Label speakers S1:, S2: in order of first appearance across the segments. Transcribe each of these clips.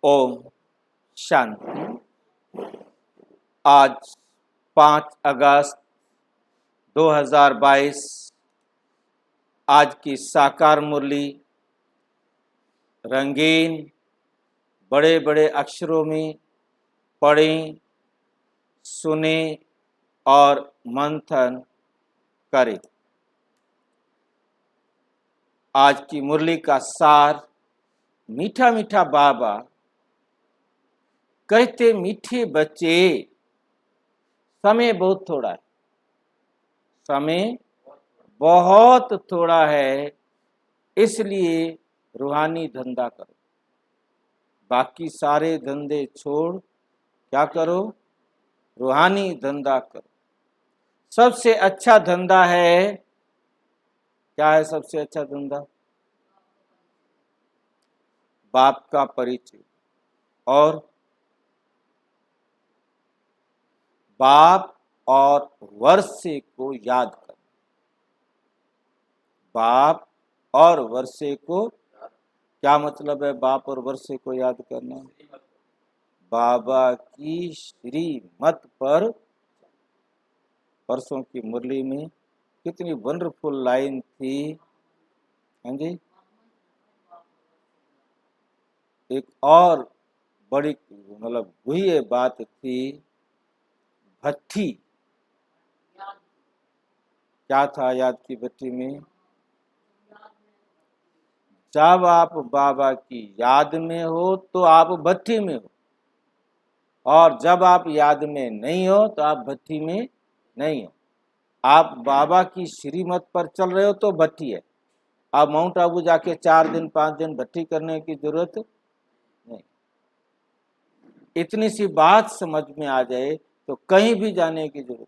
S1: ओम शांति। आज 5 अगस्त 2022 आज की साकार मुरली रंगीन बड़े बड़े अक्षरों में पढ़ें, सुने और मंथन करें। आज की मुरली का सार, मीठा मीठा बाबा कहते, मीठे बच्चे समय बहुत थोड़ा है, समय बहुत थोड़ा है, इसलिए रूहानी धंधा करो। बाकी सारे धंधे छोड़ क्या करो? रूहानी धंधा करो। सबसे अच्छा धंधा है, क्या है सबसे अच्छा धंधा? बाप का परिचय और बाप और वर्षे को याद करना। बाप और वर्षे को, क्या मतलब है बाप और वर्षे को याद करना? बाबा की श्रीमत पर। परसों की मुरली में कितनी वंडरफुल लाइन थी, हाँ जी। एक और बड़ी मतलब वही बात थी, भट्ठी। क्या था याद की भट्ठी में? जब आप बाबा की याद में हो तो आप भट्ठी में हो, और जब आप याद में नहीं हो तो आप भट्ठी में नहीं हो। आप बाबा की श्रीमत पर चल रहे हो तो भट्ठी है। आप माउंट आबू जाके 4 दिन 5 दिन भट्ठी करने की जरूरत नहीं। इतनी सी बात समझ में आ जाए तो कहीं भी जाने की जरूरत नहीं,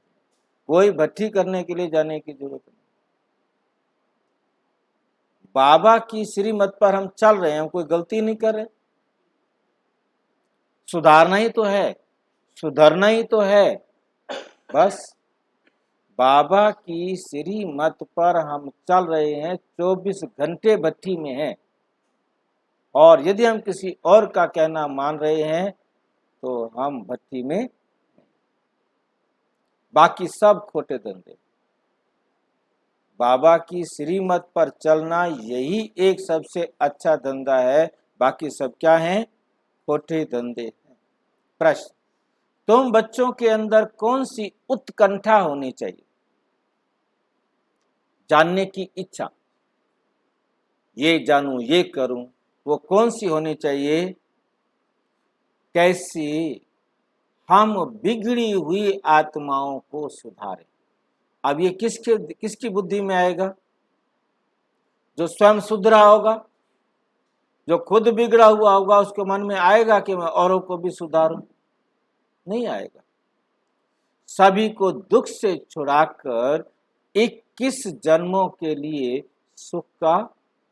S1: कोई भट्ठी करने के लिए जाने की जरूरत नहीं। बाबा की श्रीमत पर हम चल रहे हैं, हम कोई गलती नहीं कर रहे। सुधारना ही तो है, सुधरना ही तो है। बस बाबा की श्रीमत पर हम चल रहे हैं, 24 घंटे भट्ठी में हैं। और यदि हम किसी और का कहना मान रहे हैं तो हम भट्ठी में, बाकी सब खोटे धंधे। बाबा की श्रीमत पर चलना यही एक सबसे अच्छा धंधा है, बाकी सब क्या है? खोटे धंधे हैं। प्रश्न, तुम बच्चों के अंदर कौन सी उत्कंठा होनी चाहिए? जानने की इच्छा, ये जानूं, ये करूं, वो कौन सी होनी चाहिए? कैसे हम बिगड़ी हुई आत्माओं को सुधारें। अब ये किसकी बुद्धि में आएगा? जो स्वयं सुधरा होगा, जो खुद बिगड़ा हुआ होगा, उसके मन में आएगा कि मैं औरों को भी सुधारूं? नहीं आएगा। सभी को दुख से छुड़ाकर 21 जन्मों के लिए सुख का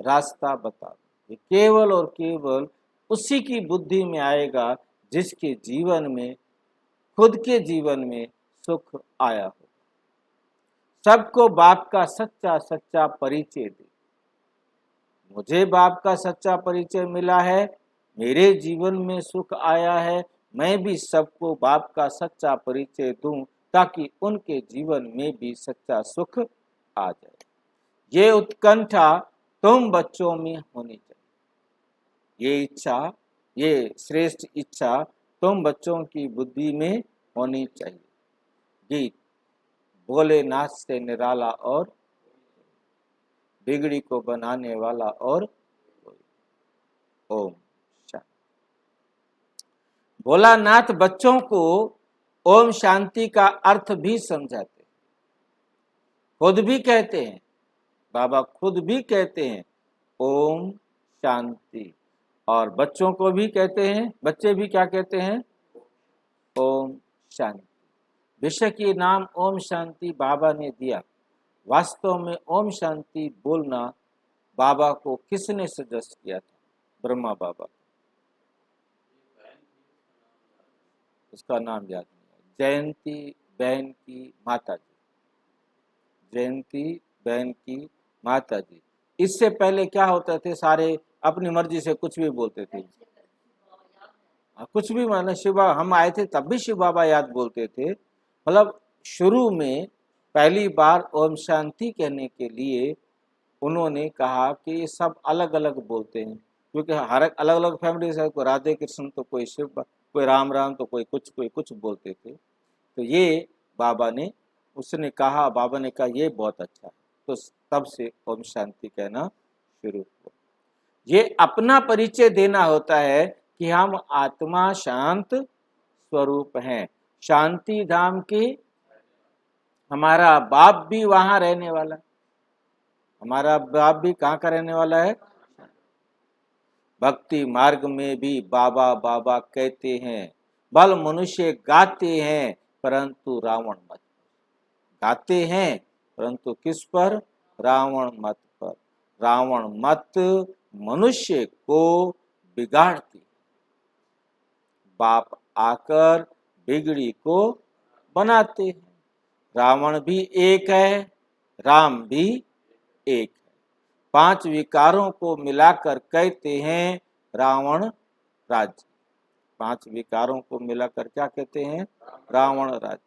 S1: रास्ता बता दो। ये केवल और केवल उसी की बुद्धि में आएगा जिसके जीवन में, खुद के जीवन में सुख आया हो। सबको बाप का सच्चा सच्चा परिचय दे। मुझे बाप का सच्चा परिचय मिला है, मेरे जीवन में सुख आया है, मैं भी सबको बाप का सच्चा परिचय दूं ताकि उनके जीवन में भी सच्चा सुख आ जाए। ये उत्कंठा तुम बच्चों में होनी चाहिए। ये इच्छा, ये श्रेष्ठ इच्छा तुम बच्चों की बुद्धि में होनी चाहिए। गीत, भोलेनाथ से निराला और बिगड़ी को बनाने वाला और ओम शांति। भोलानाथ बच्चों को ओम शांति का अर्थ भी समझाते, खुद भी कहते हैं, बाबा खुद भी कहते हैं ओम शांति, और बच्चों को भी कहते हैं। बच्चे भी क्या कहते हैं? ओम शांति। विषय के नाम ओम शांति बाबा ने दिया। वास्तव में ओम शांति बोलना बाबा को किसने सजेस्ट किया था? ब्रह्मा बाबा। उसका नाम याद नहीं है। जयंती बहन की माता जी, जयंती बहन की माता जी। इससे पहले क्या होते थे? सारे अपनी मर्जी से कुछ भी बोलते थे। कुछ भी माने शिव बाबा, हम आए थे तब भी शिव बाबा याद बोलते थे। मतलब शुरू में पहली बार ओम शांति कहने के लिए उन्होंने कहा कि ये सब अलग अलग बोलते हैं, क्योंकि हर अलग अलग फैमिली है, कोई राधे कृष्ण तो कोई शिव, कोई राम राम तो कोई कुछ बोलते थे। तो ये बाबा ने, उसने कहा, बाबा ने कहा ये बहुत अच्छा है, तो तब से ओम शांति कहना शुरू हुआ। ये अपना परिचय देना होता है कि हम आत्मा शांत स्वरूप हैं, शांति धाम की। हमारा बाप भी वहां रहने वाला, हमारा बाप भी कहाँ का रहने वाला है? भक्ति मार्ग में भी बाबा बाबा कहते हैं, बल मनुष्य गाते हैं परंतु रावण मत, गाते हैं परंतु किस पर? रावण मत पर। रावण मत मनुष्य को बिगाड़ती, बाप आकर बिगड़ी को बनाते हैं। रावण भी एक है, राम भी एक है। 5 विकारों को मिलाकर कहते हैं रावण राज्य। 5 विकारों को मिलाकर क्या कहते हैं? रावण राज्य।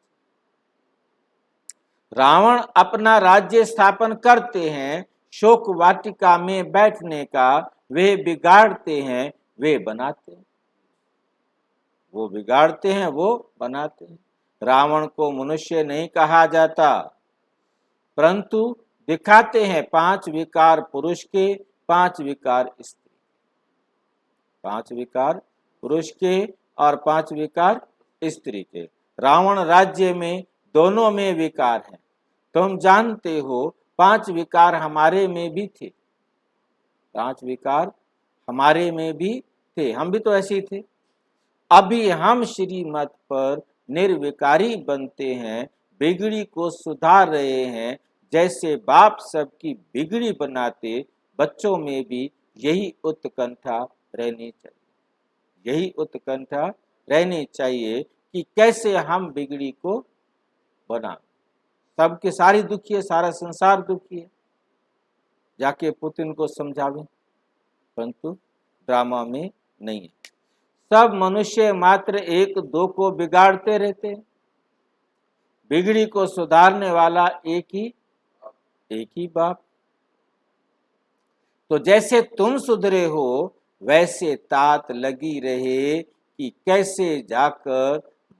S1: रावण अपना राज्य स्थापन करते हैं, शोक वाटिका में बैठने का वे बिगाड़ते हैं, वे बनाते हैं। वो बिगाड़ते हैं, वो बनाते हैं। रावण को मनुष्य नहीं कहा जाता, परंतु दिखाते हैं 5 विकार पुरुष के, 5 विकार स्त्री, 5 विकार पुरुष के और 5 विकार स्त्री के। रावण राज्य में दोनों में विकार हैं। तुम जानते हो 5 विकार हमारे में भी थे, 5 विकार हमारे में भी थे, हम भी तो ऐसे ही थे। अभी हम श्रीमत पर निर्विकारी बनते हैं, बिगड़ी को सुधार रहे हैं। जैसे बाप सबकी बिगड़ी बनाते, बच्चों में भी यही उत्कंठा रहनी चाहिए, यही उत्कंठा रहनी चाहिए कि कैसे हम बिगड़ी को बना। सबके सारी दुखी है, सारा संसार दुखी है, जाके पुतिन को समझावे, परंतु ड्रामा में नहीं है। सब मनुष्य मात्र एक दो को बिगाड़ते रहते हैं, बिगड़ी को सुधारने वाला एक ही बाप। तो जैसे तुम सुधरे हो, वैसे तात लगी रहे कि कैसे जाकर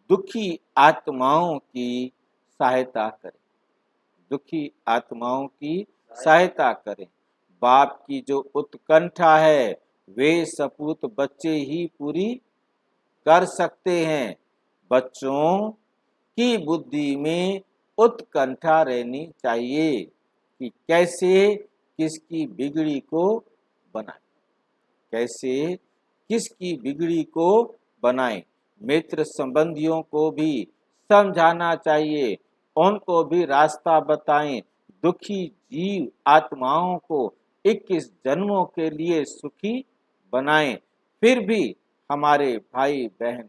S1: दुखी आत्माओं की सहायता करें, दुखी आत्माओं की सहायता करें। बाप की जो उत्कंठा है वे सपूत बच्चे ही पूरी कर सकते हैं। बच्चों की बुद्धि में उत्कंठा रहनी चाहिए कि कैसे किसकी बिगड़ी को बनाए, कैसे किसकी बिगड़ी को बनाए। मित्र संबंधियों को भी समझाना चाहिए, उनको भी रास्ता बताएं। दुखी जीव आत्माओं को 21 जन्मों के लिए सुखी बनाएं। फिर भी हमारे भाई बहन,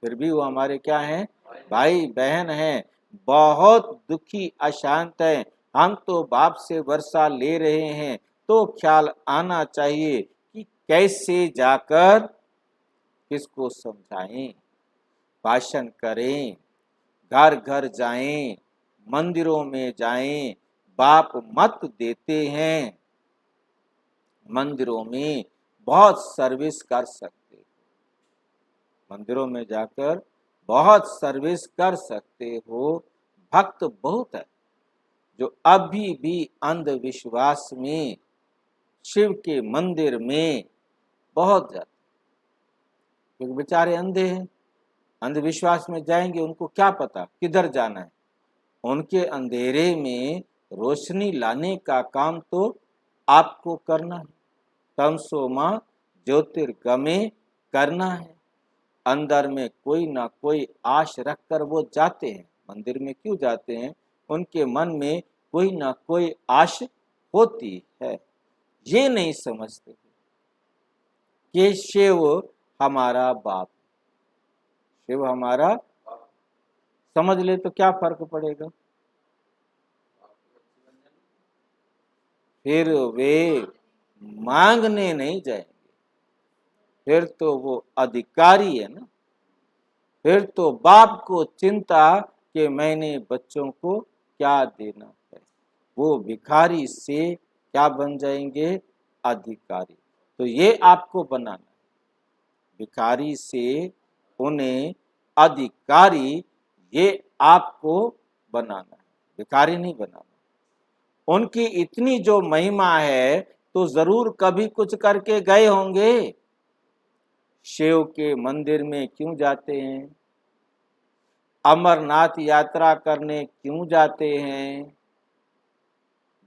S1: फिर भी वो हमारे क्या हैं? भाई बहन हैं। बहुत दुखी अशांत हैं, हम तो बाप से वर्षा ले रहे हैं, तो ख्याल आना चाहिए कि कैसे जाकर किसको समझाएं, भाषण करें, घर घर जाएं, मंदिरों में जाएं। बाप मत देते हैं, मंदिरों में बहुत सर्विस कर सकते, मंदिरों में जाकर बहुत सर्विस कर सकते हो। भक्त बहुत है जो अभी भी अंधविश्वास में शिव के मंदिर में बहुत जाते, क्योंकि बेचारे अंधे हैं, अंधविश्वास में जाएंगे, उनको क्या पता किधर जाना है। उनके अंधेरे में रोशनी लाने का काम तो आपको करना है। तमसो मां ज्योतिर्गमे करना है। अंदर में कोई ना कोई आश रखकर वो जाते हैं, मंदिर में क्यों जाते हैं? उनके मन में कोई ना कोई आश होती है। ये नहीं समझते कि शिव हमारा बाप, शिव हमारा, समझ ले तो क्या फर्क पड़ेगा? फिर वे मांगने नहीं जाएंगे, फिर तो वो अधिकारी है ना। फिर तो बाप को चिंता कि मैंने बच्चों को क्या देना है। वो भिखारी से क्या बन जाएंगे? अधिकारी। तो ये आपको बनाना है, भिखारी से उन्हें अधिकारी, ये आपको बनाना है, भिखारी नहीं बनाना। उनकी इतनी जो महिमा है तो जरूर कभी कुछ करके गए होंगे। शिव के मंदिर में क्यों जाते हैं? अमरनाथ यात्रा करने क्यों जाते हैं?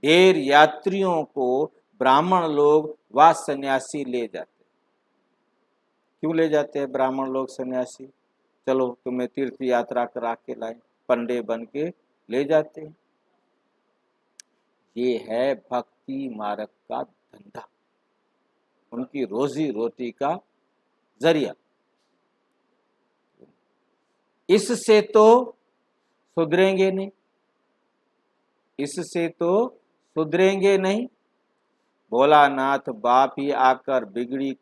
S1: ढेर यात्रियों को ब्राह्मण लोग व सन्यासी ले जाते। क्यों ले जाते हैं ब्राह्मण लोग सन्यासी? चलो तुम्हें तीर्थ यात्रा करा के लाए, पंडे बन के ले जाते हैं। ये है भक्ति मार्ग का धंधा, उनकी रोजी रोटी का जरिया। इससे तो सुधरेंगे नहीं, इससे तो सुधरेंगे नहीं। भोलानाथ बाप ही आकर बिगड़ी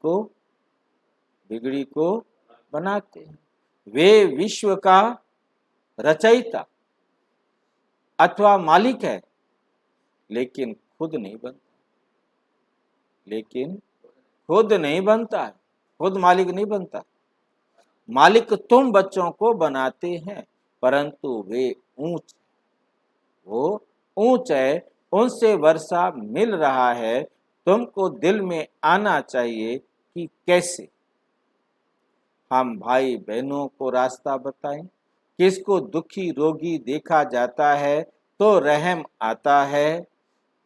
S1: को बनाते हैं। वे विश्व का रचयिता अथवा मालिक है, लेकिन खुद नहीं बनता है, खुद मालिक नहीं बनता। मालिक तुम बच्चों को बनाते हैं, परंतु वे ऊंच है, उनसे वर्षा मिल रहा है। तुमको दिल में आना चाहिए कि कैसे हम भाई बहनों को रास्ता बताएं। किसको दुखी रोगी देखा जाता है तो रहम आता है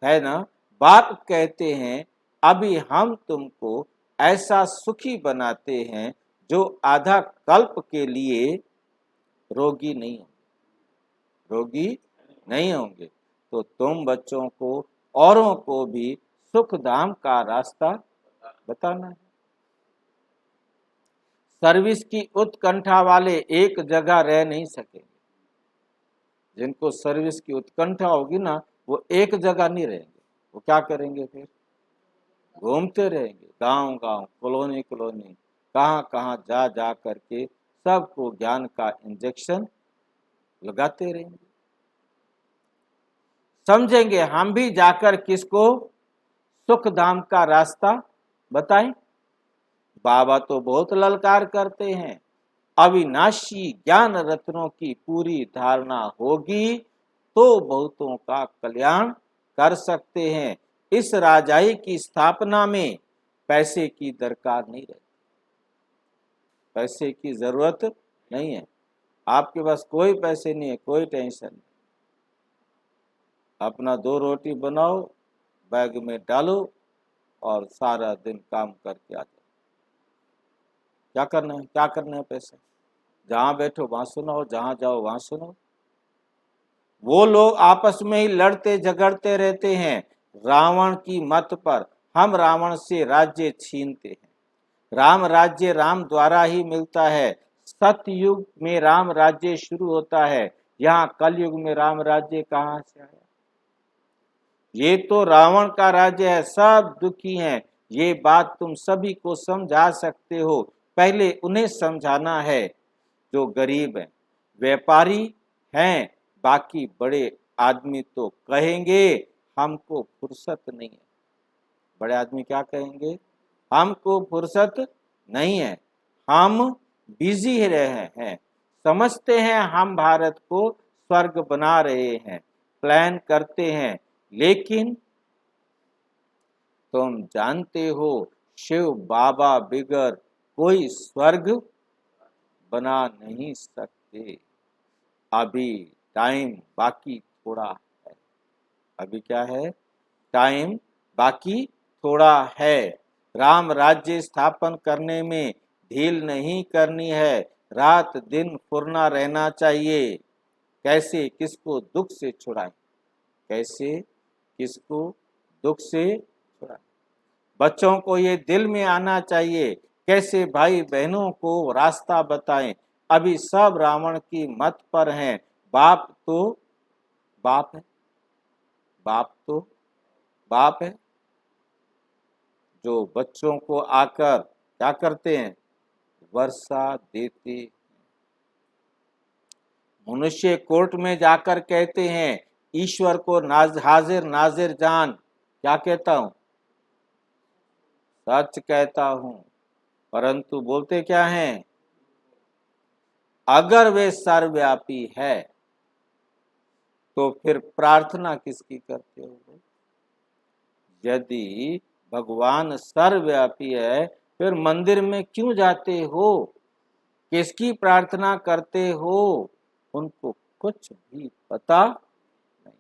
S1: ना। बाप कहते हैं अभी हम तुमको ऐसा सुखी बनाते हैं जो आधा कल्प के लिए रोगी नहीं होंगे। तो तुम बच्चों को औरों को भी सुख धाम का रास्ता बताना है। सर्विस की उत्कंठा वाले एक जगह रह नहीं सकेंगे। जिनको सर्विस की उत्कंठा होगी ना, वो एक जगह नहीं रहेंगे। वो क्या करेंगे? फिर घूमते रहेंगे, गांव गांव, कॉलोनी कॉलोनी, कहाँ कहाँ जा करके सबको ज्ञान का इंजेक्शन लगाते रहेंगे। समझेंगे हम भी जाकर किसको सुख धाम का रास्ता बताएं। बाबा तो बहुत ललकार करते हैं, अविनाशी ज्ञान रत्नों की पूरी धारणा होगी तो बहुतों का कल्याण कर सकते हैं। इस राजाई की स्थापना में पैसे की दरकार नहीं रहती, पैसे की जरूरत नहीं है। आपके पास कोई पैसे नहीं है, कोई टेंशन नहीं। अपना 2 रोटी बनाओ, बैग में डालो और सारा दिन काम करके आ जाओ। क्या करना है पैसे? जहां बैठो वहां सुनाओ, जहां जाओ वहां सुनो। वो लोग आपस में ही लड़ते झगड़ते रहते हैं रावण की मत पर। हम रावण से राज्य छीनते हैं। राम राज्य राम द्वारा ही मिलता है। सतयुग में राम राज्य शुरू होता है, यहाँ कलयुग में राम राज्य कहाँ से आया? ये तो रावण का राज्य है, सब दुखी हैं। ये बात तुम सभी को समझा सकते हो, पहले उन्हें समझाना है जो गरीब हैं, व्यापारी हैं। बाकी बड़े आदमी तो कहेंगे हमको फुर्सत नहीं है। बड़े आदमी क्या कहेंगे? हमको फुर्सत नहीं है, हम बिजी रहे हैं। समझते हैं हम भारत को स्वर्ग बना रहे हैं, प्लान करते हैं, लेकिन तुम जानते हो शिव बाबा बिगर कोई स्वर्ग बना नहीं सकते। अभी टाइम बाकी थोड़ा है। अभी क्या है? टाइम बाकी थोड़ा है। राम राज्य स्थापन करने में ढील नहीं करनी है, रात दिन फुरना रहना चाहिए। कैसे किसको दुख से छुड़ाएं, कैसे किसको दुख से छुड़ाएं। बच्चों को ये दिल में आना चाहिए कैसे भाई बहनों को रास्ता बताएं। अभी सब रावण की मत पर हैं। बाप तो बाप है, बाप तो बाप है जो बच्चों को आकर क्या करते हैं? वर्षा देते। मनुष्य कोर्ट में जाकर कहते हैं ईश्वर को हाजिर नाजिर जान, क्या कहता हूं? सच कहता हूं। परंतु बोलते क्या हैं? अगर वे सर्वव्यापी है तो फिर प्रार्थना किसकी करते हो? यदि भगवान सर्वव्यापी है फिर मंदिर में क्यों जाते हो? किसकी प्रार्थना करते हो? उनको कुछ भी पता नहीं।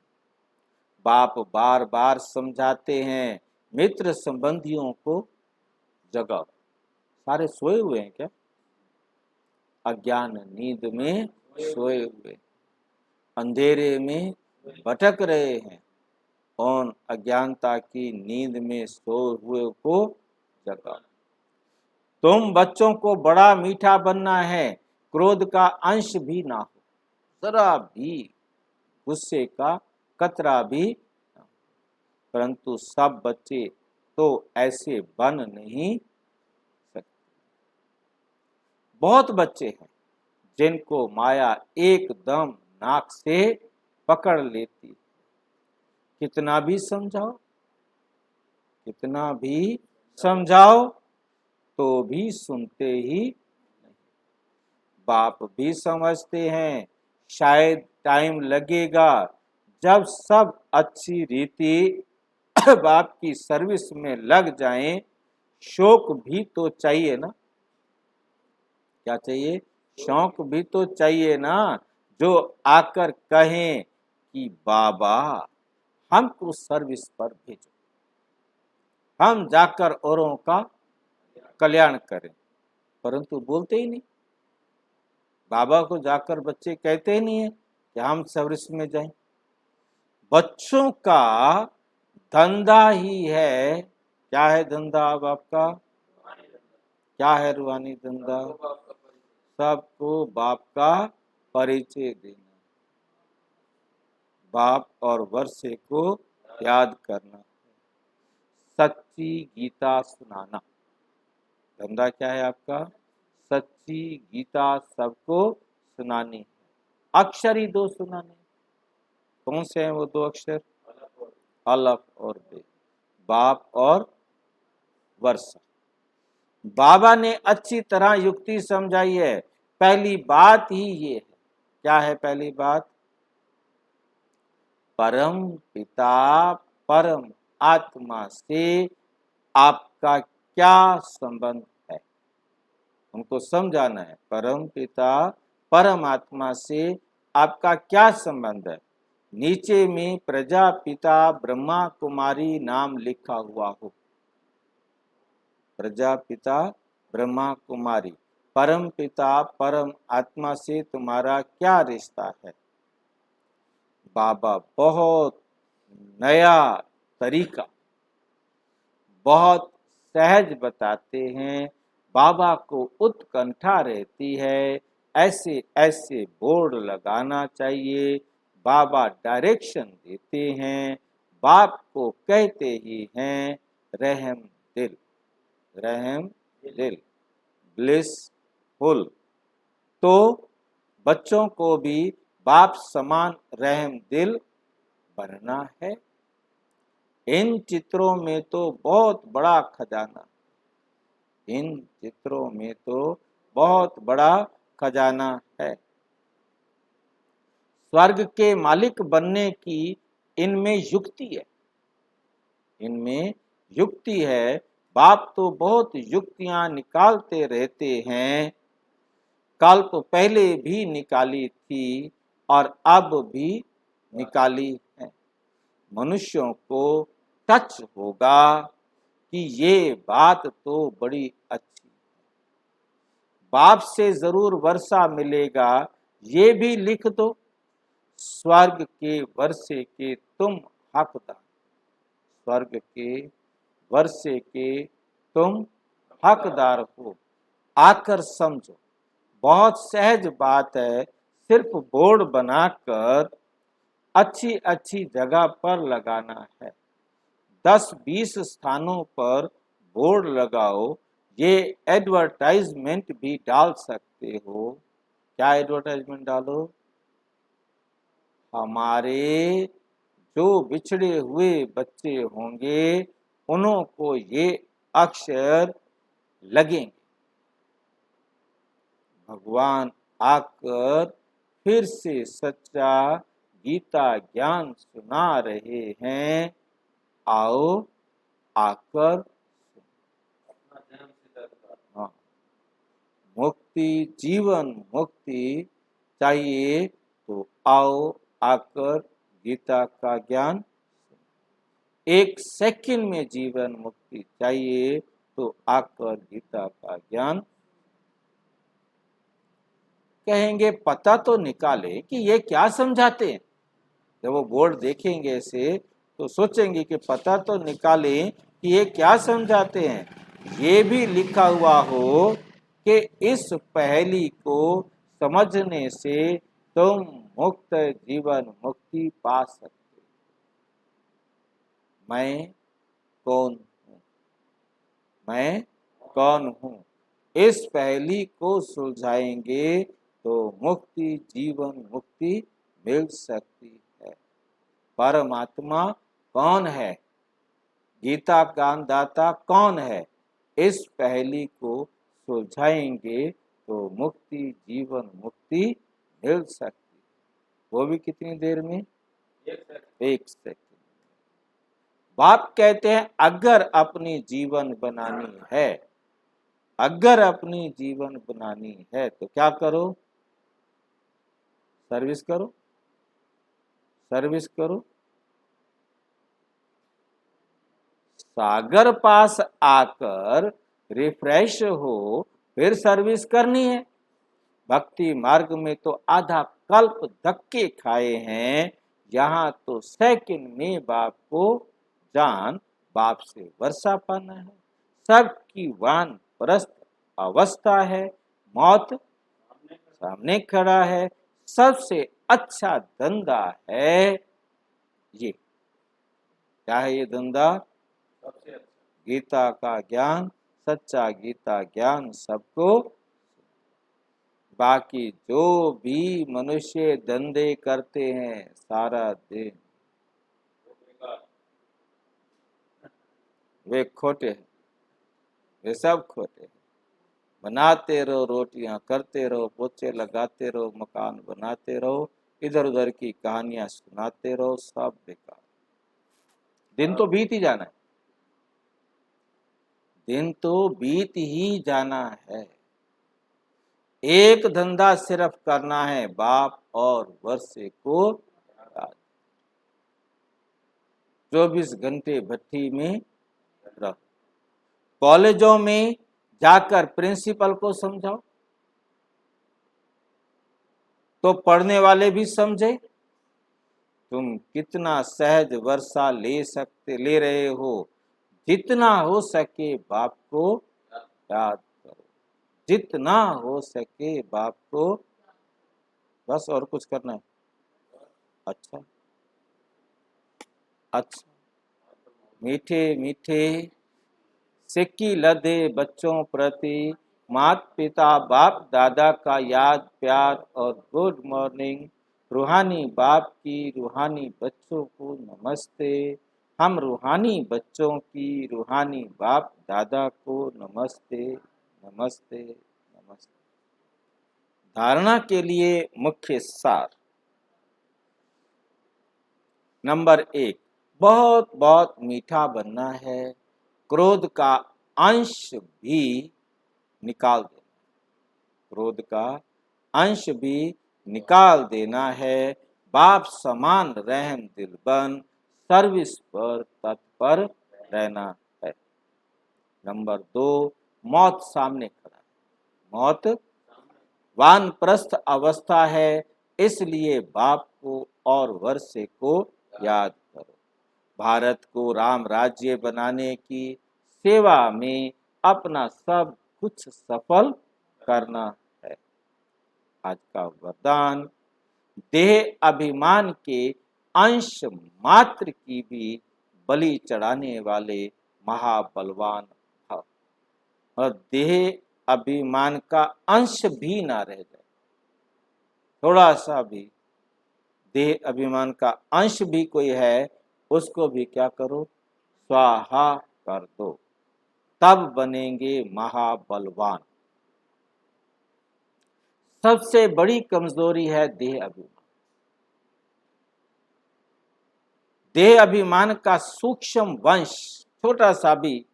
S1: बाप बार बार समझाते हैं मित्र संबंधियों को जगाओ। सारे सोए हुए हैं क्या? अज्ञान नींद में सोए हुए, अंधेरे में भटक रहे हैं। और अज्ञानता की नींद में सोए हुए को जगाओ। तुम बच्चों को बड़ा मीठा बनना है, क्रोध का अंश भी ना हो, जरा भी गुस्से का कतरा भी ना हो। परंतु सब बच्चे तो ऐसे बन नहीं सकते। बहुत बच्चे हैं जिनको माया एकदम नाक से पकड़ लेती। कितना भी समझाओ, कितना भी समझाओ तो भी सुनते ही नहीं। बाप भी समझते हैं शायद टाइम लगेगा, जब सब अच्छी रीति बाप की सर्विस में लग जाएं। शौक भी तो चाहिए ना? क्या चाहिए? शौक भी तो चाहिए ना, जो आकर कहें कि बाबा हमको सर्विस पर भेजो, हम जाकर औरों का कल्याण करें। परंतु बोलते ही नहीं। बाबा को जाकर बच्चे कहते ही नहीं है कि हम सर्विस में जाएं। बच्चों का धंधा ही है, क्या है धंधा अब आपका? क्या है रूहानी धंधा? सबको बाप का परिचय देना, बाप और वर्षे को याद करना, सच्ची गीता सुनाना। धंधा क्या है आपका? सच्ची गीता सबको सुनानी, अक्षर ही दो सुनाने। कौन से हैं वो दो अक्षर? अलफ और बे, बाप और वर्षा। बाबा ने अच्छी तरह युक्ति समझाई है। पहली बात ही ये है। क्या है पहली बात? परम पिता परम आत्मा से आपका क्या संबंध है, उनको समझाना है। परम पिता परमात्मा से आपका क्या संबंध है? नीचे में प्रजापिता ब्रह्मा कुमारी नाम लिखा हुआ हो। प्रजापिता ब्रह्मा कुमारी, परम पिता परम आत्मा से तुम्हारा क्या रिश्ता है? बाबा बहुत नया तरीका, बहुत सहज बताते हैं। बाबा को उत्कंठा रहती है, ऐसे ऐसे बोर्ड लगाना चाहिए। बाबा डायरेक्शन देते हैं। बाप को कहते ही हैं रहम दिल, रहम दिल, ब्लिसफुल। तो बच्चों को भी बाप समान रहम दिल बनना है। इन चित्रों में तो बहुत बड़ा खजाना, इन चित्रों में तो बहुत बड़ा खजाना है। स्वर्ग के मालिक बनने की इनमें युक्ति है, इनमें युक्ति है। बाप तो बहुत युक्तियां निकालते रहते हैं, कल्प पहले भी निकाली थी और अब भी निकाली है। मनुष्यों को टच होगा कि ये बात तो बड़ी अच्छी, बाप से जरूर वर्षा मिलेगा, ये भी लिख दो। स्वर्ग के वर्षे के तुम हकदार, स्वर्ग के वर्षे के तुम हकदार हो। आकर समझो, बहुत सहज बात है। सिर्फ बोर्ड बनाकर अच्छी अच्छी जगह पर लगाना है। 10-20 स्थानों पर बोर्ड लगाओ, ये एडवर्टाइजमेंट भी डाल सकते हो। क्या एडवर्टाइजमेंट डालो? हमारे जो बिछड़े हुए बच्चे होंगे उन्हों को ये अक्षर लगेंगे। भगवान आकर फिर से सच्चा गीता ज्ञान सुना रहे हैं। आओ आकर, हाँ, मुक्ति, जीवन मुक्ति चाहिए तो आओ आकर गीता का ज्ञान। एक सेकंड में जीवन मुक्ति चाहिए तो आकर गीता का ज्ञान। कहेंगे पता तो निकाले कि ये क्या समझाते हैं। जब वो बोर्ड देखेंगे ऐसे तो सोचेंगे कि पता तो निकाले कि ये क्या समझाते हैं। ये भी लिखा हुआ हो कि इस पहेली को समझने से तुम मुक्त जीवन मुक्ति पा सकते। मैं कौन हूँ? मैं कौन हूँ? इस पहेली को सुलझाएंगे तो मुक्ति जीवन मुक्ति मिल सकती है। परमात्मा कौन है? गीता ज्ञानदाता कौन है? इस पहेली को सुलझाएंगे तो मुक्ति जीवन मुक्ति मिल सकती। वो भी कितनी देर में? एक सेकंड। बाप कहते हैं अगर अपनी जीवन बनानी है, अगर अपनी जीवन बनानी है तो क्या करो? सर्विस करो, सर्विस करो। सागर पास आकर रिफ्रेश हो फिर सर्विस करनी है। भक्ति मार्ग में तो आधा कल्प धक्के खाए हैं, यहाँ तो सेकंड में बाप को जान बाप से वर्षा पाना है। सबकी वान परस्त अवस्था है, मौत सामने खड़ा है। सबसे अच्छा धंधा है ये। क्या है ये धंधा? गीता का ज्ञान, सच्चा गीता ज्ञान सबको। बाकी जो भी मनुष्य धंधे करते हैं सारा दिन, वे खोटे हैं, वे सब खोटे हैं। बनाते रहो रोटियां, करते रहो, पोछे लगाते रहो, मकान बनाते रहो, इधर उधर की कहानियां सुनाते रहो, सब बेकार। दिन तो बीत ही जाना है, दिन तो बीत ही जाना है। एक धंधा सिर्फ करना है, बाप और वर्षे को 24 घंटे भट्टी में रहो। कॉलेजों में जाकर प्रिंसिपल को समझाओ तो पढ़ने वाले भी समझे। तुम कितना सहज वर्षा ले रहे हो, जितना हो सके बाप को याद करो, जितना हो सके बाप को। बस और कुछ करना है? अच्छा अच्छा। मीठे मीठे सिक्की लदे बच्चों प्रति माता पिता बाप दादा का याद प्यार और गुड मॉर्निंग। रूहानी बाप की रूहानी बच्चों को नमस्ते। हम रूहानी बच्चों की रूहानी बाप दादा को नमस्ते नमस्ते नमस्ते। धारणा के लिए मुख्य सार। नंबर 1, बहुत बहुत मीठा बनना है। क्रोध का अंश भी निकाल देना, क्रोध का अंश भी निकाल देना है। बाप समान रहम दिल बन सर्विस पर तत्पर रहना है। नंबर 2, मौत सामने खड़ा है, मौत वानप्रस्थ अवस्था है, इसलिए बाप को और वर्षे को याद करो। भारत को राम राज्य बनाने की सेवा में अपना सब कुछ सफल करना है। आज का वरदान, देह अभिमान के अंश मात्र की भी बलि चढ़ाने वाले महाबलवान भव। और देह अभिमान का अंश भी ना रह जाए, थोड़ा सा भी देह अभिमान का अंश भी कोई है, उसको भी क्या करो, स्वाहा कर दो, तब बनेंगे महाबलवान। सबसे बड़ी कमजोरी है देह अभिमान। देह अभिमान का सूक्ष्म वंश, छोटा सा भी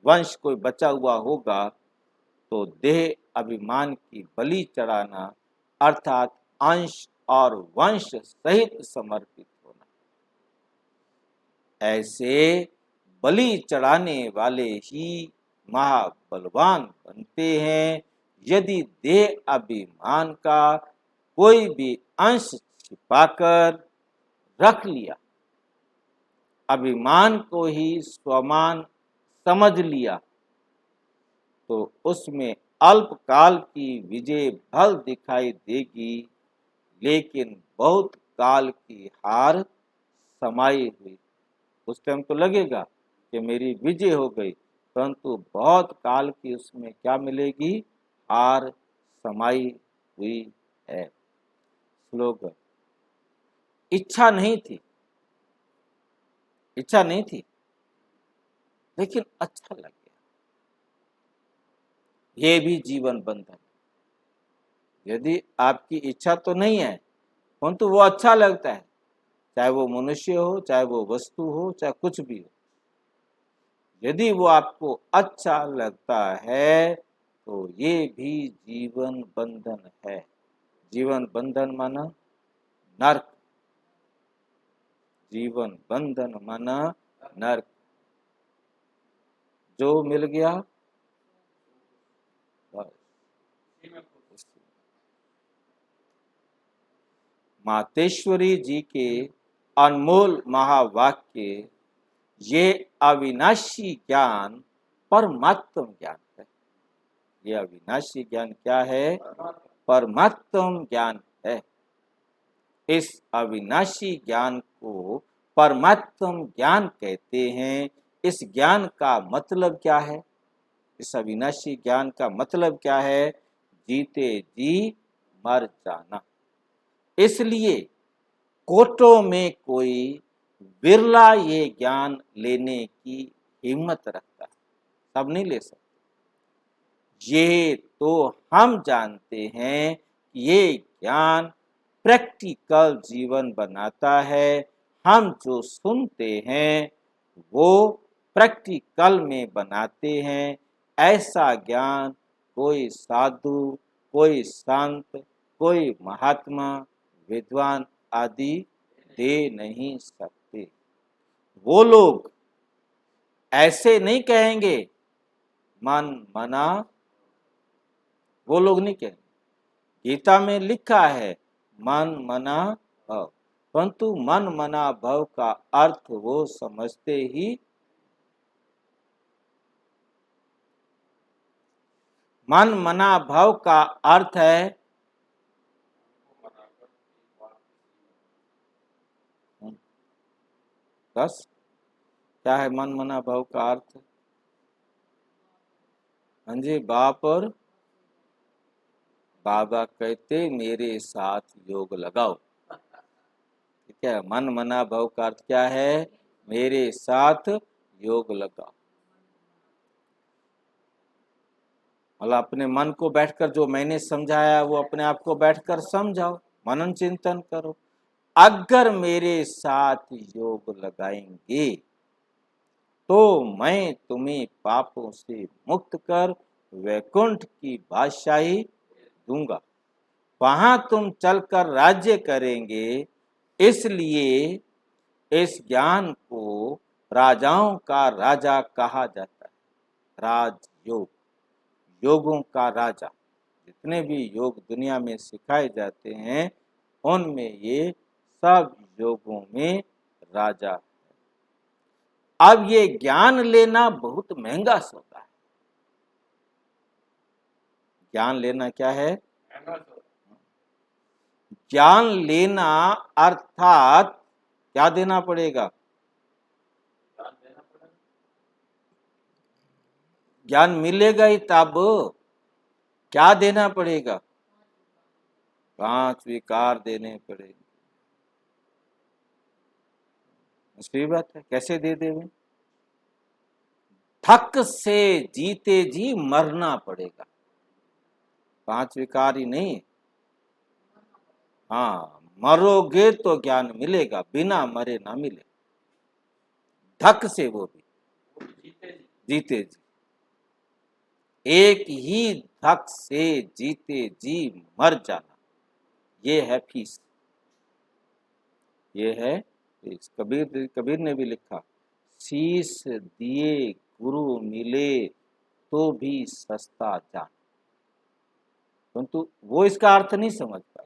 S1: वंश कोई बचा हुआ होगा तो देह अभिमान की बलि चढ़ाना अर्थात अंश और वंश सहित समर्पित होना। ऐसे बलि चढ़ाने वाले ही महाबलवान बनते हैं। यदि देह अभिमान का कोई भी अंश छिपाकर रख लिया, अभिमान को ही स्वमान समझ लिया, तो उसमें अल्पकाल की विजय भल दिखाई देगी, लेकिन बहुत काल की हार समाई हुई। उस टाइम तो लगेगा कि मेरी विजय हो गई, परंतु बहुत काल की उसमें क्या मिलेगी, हार समाई हुई है। श्लोक, इच्छा नहीं थी, इच्छा नहीं थी, लेकिन अच्छा लग गया, ये भी जीवन बंधन। यदि आपकी इच्छा तो नहीं है, परंतु वो अच्छा लगता है, चाहे वो मनुष्य हो, चाहे वो वस्तु हो, चाहे कुछ भी हो, यदि वो आपको अच्छा लगता है तो ये भी जीवन बंधन है। जीवन बंधन माना नरक, जीवन बंधन माना नरक। जो मिल गया बस। मातेश्वरी जी के अनमोल महावाक्य, ये अविनाशी ज्ञान परमात्म ज्ञान है। ये अविनाशी ज्ञान क्या है, परमात्म ज्ञान है। इस अविनाशी ज्ञान को परमात्म ज्ञान कहते हैं। इस ज्ञान का मतलब क्या है, इस अविनाशी ज्ञान का मतलब क्या है, जीते जी मर जाना। इसलिए कोटों में कोई बिरला ये ज्ञान लेने की हिम्मत रखता है, सब नहीं ले सकते। ये तो हम जानते हैं कि ये ज्ञान प्रैक्टिकल जीवन बनाता है। हम जो सुनते हैं वो प्रैक्टिकल में बनाते हैं। ऐसा ज्ञान कोई साधु, कोई संत, कोई महात्मा, विद्वान आदि दे नहीं सकते। वो लोग ऐसे नहीं कहेंगे मन मना, वो लोग नहीं कहेंगे। गीता में लिखा है मन मना भव, परंतु मन मना भव का अर्थ वो समझते ही, मन मना भव का अर्थ है बस। क्या है मन मना भव का अर्थ? हाँ जी, बाप और बाबा कहते मेरे साथ योग लगाओ। ठीक है, मन मना भव का अर्थ क्या है, मेरे साथ योग लगाओ। मतलब अपने मन को बैठकर जो मैंने समझाया वो अपने आप को बैठकर समझाओ, मनन चिंतन करो। अगर मेरे साथ योग लगाएंगे तो मैं तुम्हें पापों से मुक्त कर वैकुंठ की बादशाही दूंगा, वहां तुम चलकर राज्य करेंगे। इसलिए इस ज्ञान को राजाओं का राजा कहा जाता है। राजयोग, योगों का राजा। जितने भी योग दुनिया में सिखाए जाते हैं उनमें ये सब योगों में राजा। अब ये ज्ञान लेना बहुत महंगा सौदा है। ज्ञान लेना क्या है, ज्ञान लेना अर्थात क्या देना पड़ेगा, ज्ञान मिलेगा ही तब। क्या देना पड़ेगा? 5 विकार देने पड़ेंगे। सही बात है, कैसे दे देंगे? थक से जीते जी मरना पड़ेगा। 5 विकार ही नहीं, हाँ, मरोगे तो ज्ञान मिलेगा, बिना मरे ना मिले। धक से, वो भी जीते जी, एक ही धक से जीते जी मर जाना, ये है फीस, ये है फीस। कबीर कबीर ने भी लिखा, शीश दिए गुरु मिले तो भी सस्ता जान। परंतु वो इसका अर्थ नहीं समझ पाए।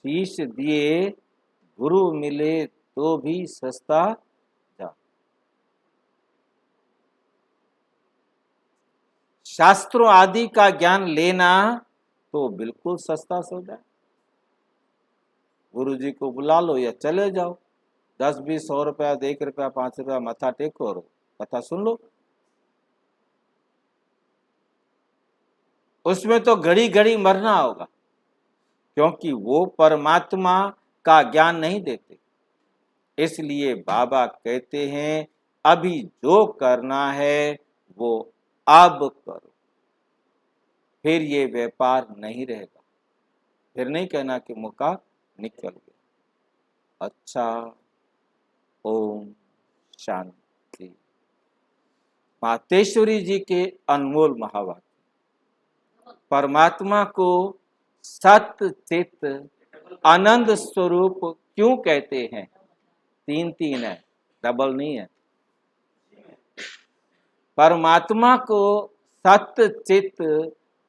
S1: शीश दिए गुरु मिले तो भी सस्ता जान। शास्त्रों आदि का ज्ञान लेना तो बिल्कुल सस्ता सौदा है। गुरु जी को बुला लो या चले जाओ, 10 20 100 रुपया, 1 रुपया, 5 रुपया मथा टेको और कथा सुन लो। उसमें तो घड़ी घड़ी मरना होगा, क्योंकि वो परमात्मा का ज्ञान नहीं देते। इसलिए बाबा कहते हैं, अभी जो करना है वो अब करो, फिर ये व्यापार नहीं रहेगा। फिर नहीं कहना कि मौका निकल गया। अच्छा, ओम शांति। मातेश्वरी जी के अनमोल महावाक्य। परमात्मा को सत चित आनंद स्वरूप क्यों कहते हैं? 3 है, डबल नहीं है। परमात्मा को सत्य चित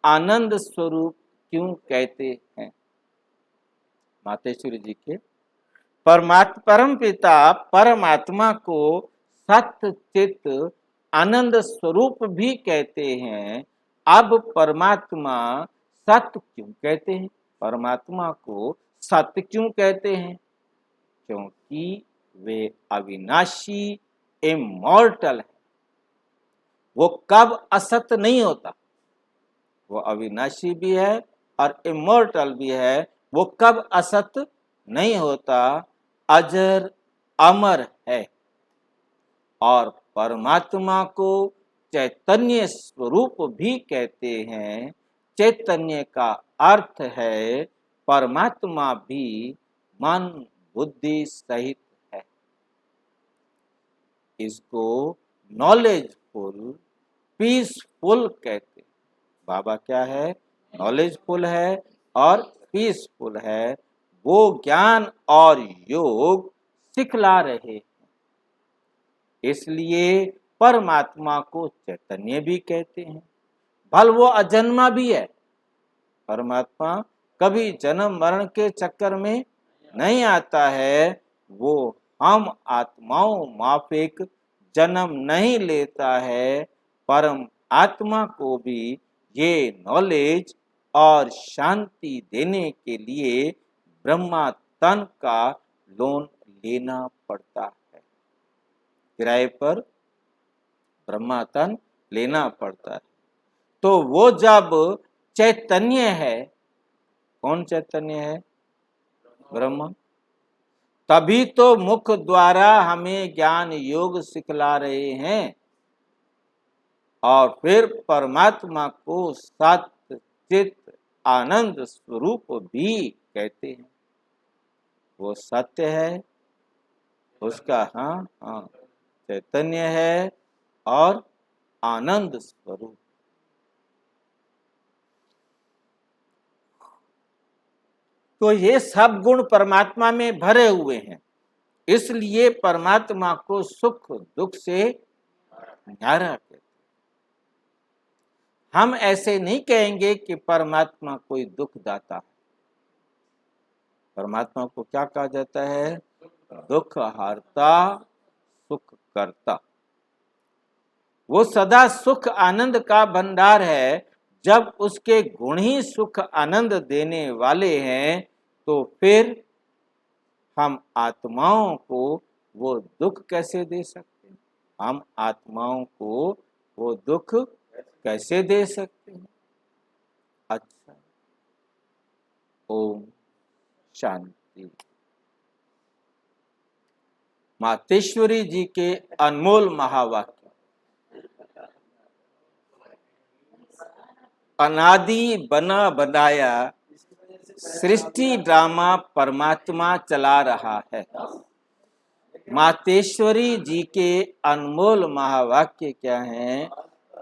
S1: आनंद स्वरूप क्यों कहते हैं? मातेश्वरी जी के परम पिता परमात्मा को सत्य चित आनंद स्वरूप भी कहते हैं। अब परमात्मा सत्य क्यों कहते हैं? परमात्मा को सत्य क्यों कहते हैं? क्योंकि वे अविनाशी इमॉर्टल है। वो कब असत नहीं होता, वो अविनाशी भी है और इमॉर्टल भी है। वो कब असत नहीं होता, अजर अमर है। और परमात्मा को चैतन्य स्वरूप भी कहते हैं। चैतन्य का अर्थ है परमात्मा भी मन बुद्धि सहित है। इसको नॉलेजफुल पीसफुल कहते हैं। बाबा क्या है? नॉलेजफुल है और पीसफुल है। वो ज्ञान और योग सिखला रहे हैं। इसलिए परमात्मा को चैतन्य भी कहते हैं। भल वो अजन्मा भी है। परमात्मा कभी जन्म मरण के चक्कर में नहीं आता है। वो हम आत्माओं माफिक जन्म नहीं लेता है। परम आत्मा को भी ये नॉलेज और शांति देने के लिए ब्रह्मा तन का लोन लेना पड़ता है। किराए पर ब्रह्मा तन लेना पड़ता है। तो वो जब चैतन्य है, कौन चैतन्य है? ब्रह्मा। तभी तो मुख द्वारा हमें ज्ञान योग सिखला रहे हैं। और फिर परमात्मा को सत्य चित आनंद स्वरूप भी कहते हैं। वो सत्य है, उसका हाँ चैतन्य है और आनंद स्वरूप। तो ये सब गुण परमात्मा में भरे हुए हैं। इसलिए परमात्मा को सुख दुख से न्यारा कहते हैं। हम ऐसे नहीं कहेंगे कि परमात्मा कोई दुख दाता है। परमात्मा को क्या कहा जाता है? दुख हारता सुख करता। वो सदा सुख आनंद का भंडार है। जब उसके गुण ही सुख आनंद देने वाले हैं, तो फिर हम आत्माओं को वो दुख कैसे दे सकते हैं? हम आत्माओं को वो दुख कैसे दे सकते हैं। अच्छा, ओम शांति। मातेश्वरी जी के अनमोल महावाक्य। अनादि बना बनाया सृष्टि ड्रामा परमात्मा चला रहा है। मातेश्वरी जी के अनमोल महावाक्य क्या हैं?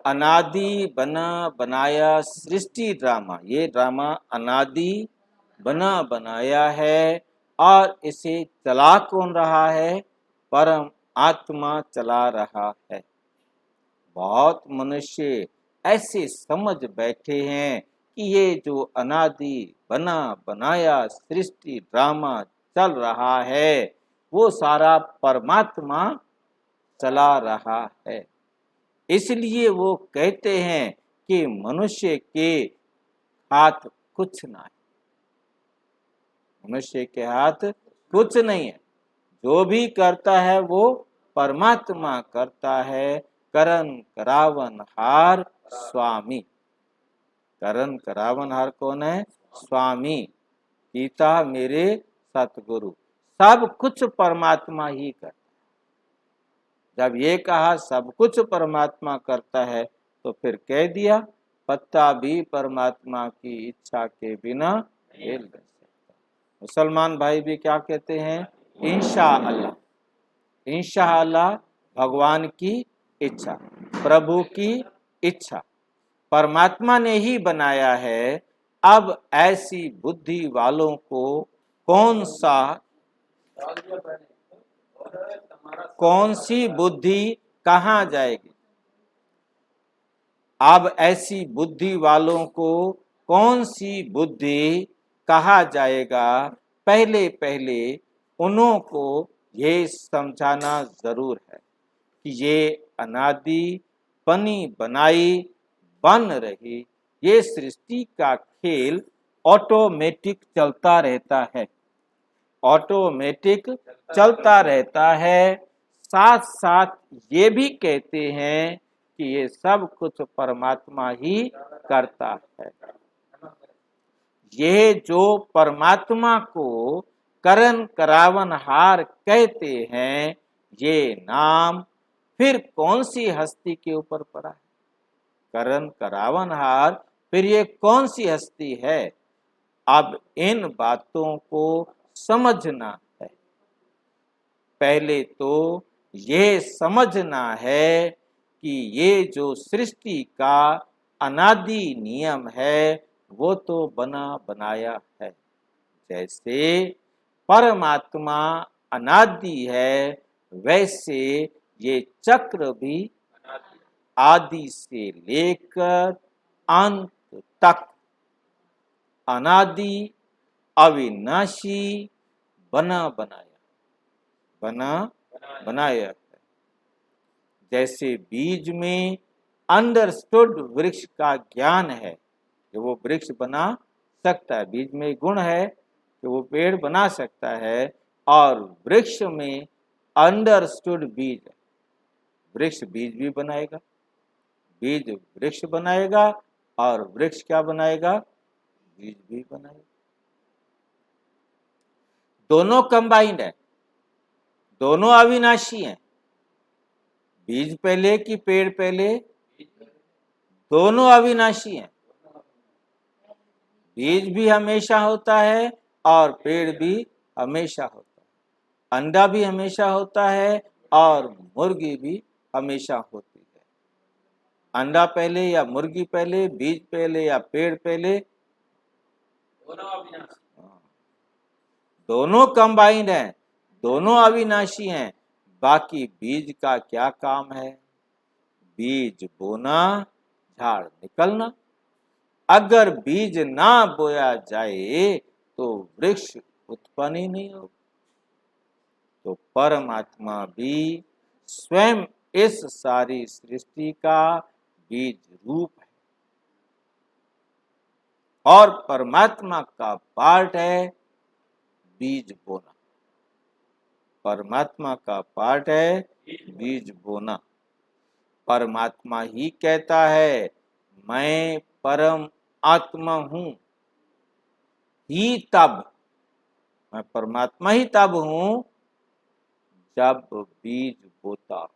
S1: अनादि बना बनाया सृष्टि ड्रामा, ये ड्रामा अनादि बना बनाया है और इसे चला कौन रहा है? परम आत्मा चला रहा है। बहुत मनुष्य ऐसे समझ बैठे हैं कि ये जो अनादि बना बनाया सृष्टि ड्रामा चल रहा है वो सारा परमात्मा चला रहा है। इसलिए वो कहते हैं कि मनुष्य के हाथ कुछ ना है, मनुष्य के हाथ कुछ नहीं है। जो भी करता है वो परमात्मा करता है। करन करावन हार स्वामी। करन करावन हार कौन है? स्वामी, पिता मेरे सतगुरु। सब कुछ परमात्मा ही करता है। जब ये कहा सब कुछ परमात्मा करता है तो फिर कह दिया पत्ता भी परमात्मा की इच्छा के बिना हिल नहीं सकता। मुसलमान भाई भी क्या कहते हैं? इंशाअल्लाह। इंशाअल्लाह भगवान की इच्छा, प्रभु की इच्छा, परमात्मा ने ही बनाया है। अब ऐसी बुद्धि वालों को कौन सी बुद्धि कहाँ जाएगी? अब ऐसी बुद्धि वालों को कौन सी बुद्धि कहा जाएगा? पहले पहले उन्हों को ये समझाना जरूर है कि ये अनादि बनी बनाई बन रही ये सृष्टि का खेल ऑटोमेटिक चलता रहता है, ऑटोमेटिक चलता रहता है। साथ साथ ये भी कहते हैं कि ये सब कुछ परमात्मा ही करता है। ये जो परमात्मा को करन करावन हार कहते हैं, ये नाम फिर कौन सी हस्ती के ऊपर पड़ा है? करन करावन हार फिर ये कौन सी हस्ती है? अब इन बातों को समझना है। पहले तो ये समझना है कि ये जो सृष्टि का अनादि नियम है वो तो बना बनाया है। जैसे परमात्मा अनादि है वैसे ये चक्र भी आदि से लेकर अंत तक अनादि अविनाशी बना बनाया है। जैसे बीज में अंडरस्टूड वृक्ष का ज्ञान है कि वो वृक्ष बना सकता है, बीज में गुण है कि वो पेड़ बना सकता है, और वृक्ष में अंडरस्टूड बीज है, वृक्ष बीज भी बनाएगा, बीज वृक्ष बनाएगा और वृक्ष क्या बनाएगा? बीज भी बनाएगा। दोनों कंबाइंड है, दोनों अविनाशी हैं। बीज पहले कि पेड़ पहले? दोनों अविनाशी हैं। बीज भी हमेशा होता है और पेड़ भी हमेशा होता है, अंडा भी हमेशा होता है और मुर्गी भी हमेशा होती है। अंडा पहले या मुर्गी पहले, बीज पहले या पेड़ पहले? दोनों कंबाइंड हैं, दोनों अविनाशी हैं। बाकी बीज का क्या काम है? बीज बोना, झाड़ निकलना। अगर बीज ना बोया जाए तो वृक्ष उत्पन्न ही नहीं होगा। तो परमात्मा भी स्वयं इस सारी सृष्टि का बीज रूप है और परमात्मा का पार्ट है बीज बोना। परमात्मा का पार्ट है बीज बोना। परमात्मा ही कहता है मैं परम आत्मा हूं। ही तब, मैं परमात्मा ही तब हूं जब बीज बोता हूं।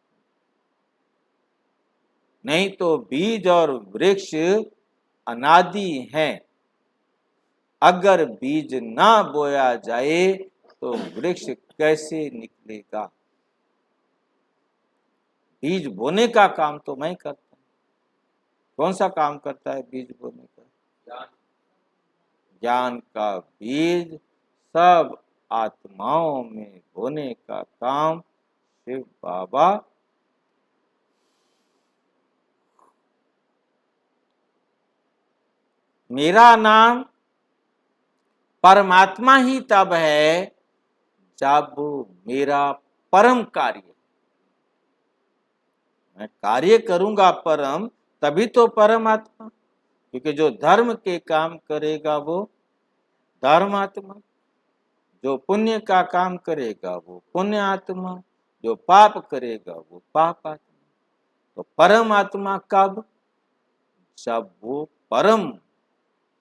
S1: नहीं तो बीज और वृक्ष अनादि हैं। अगर बीज ना बोया जाए तो वृक्ष कैसे निकलेगा? बीज बोने का काम तो मैं करता हूं। कौन सा काम करता है बीज बोने का? ज्ञान का बीज सब आत्माओं में बोने का काम शिव बाबा मेरा नाम परमात्मा ही तब है जब मेरा परम कार्य, मैं कार्य करूंगा परम, तभी तो परमात्मा। क्योंकि जो धर्म के काम करेगा वो धर्मात्मा, जो पुण्य का काम करेगा वो पुण्य आत्मा, जो पाप करेगा वो पाप आत्मा। तो परमात्मा कब? जब वो परम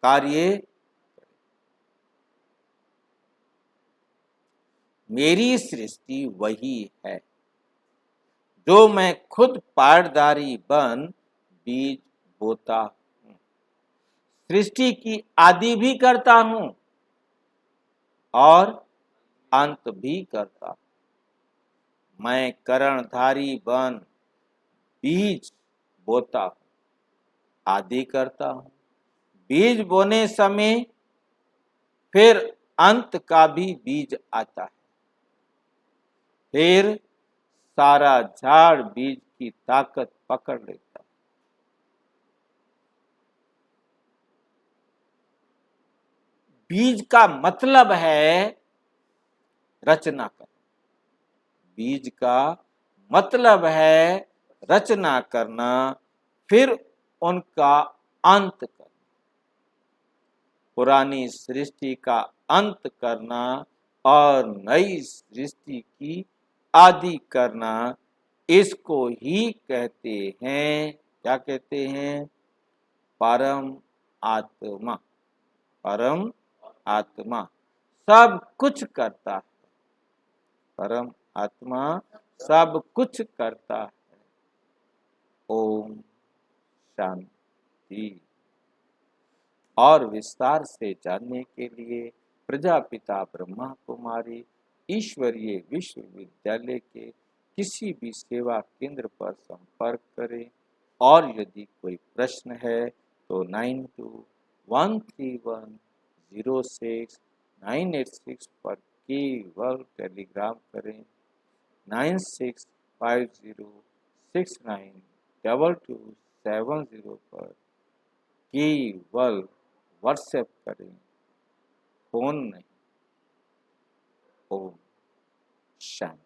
S1: कार्य। मेरी सृष्टि वही है जो मैं खुद पारदारी बन बीज बोता हूं। सृष्टि की आदि भी करता हूं और अंत भी करता हूं। मैं करणधारी बन बीज बोता हूं, आदि करता हूं। बीज बोने समय फिर अंत का भी बीज आता है। फिर सारा झाड़ बीज की ताकत पकड़ लेता है। बीज का मतलब है रचना करना। बीज का मतलब है रचना करना, फिर उनका अंत करना। पुरानी सृष्टि का अंत करना और नई सृष्टि की आदि करना, इसको ही कहते हैं, क्या कहते हैं? परम आत्मा। परम आत्मा सब कुछ करता है। परम आत्मा सब कुछ करता है। ओम शांति। और विस्तार से जानने के लिए प्रजापिता ब्रह्मा कुमारी ईश्वरीय विश्वविद्यालय के किसी भी सेवा केंद्र पर संपर्क करें। और यदि कोई प्रश्न है तो 9213106986 पर केवल टेलीग्राम करें। 9650692270 पर केवल व्हाट्सएप करें, फोन नहीं। ओम शांति।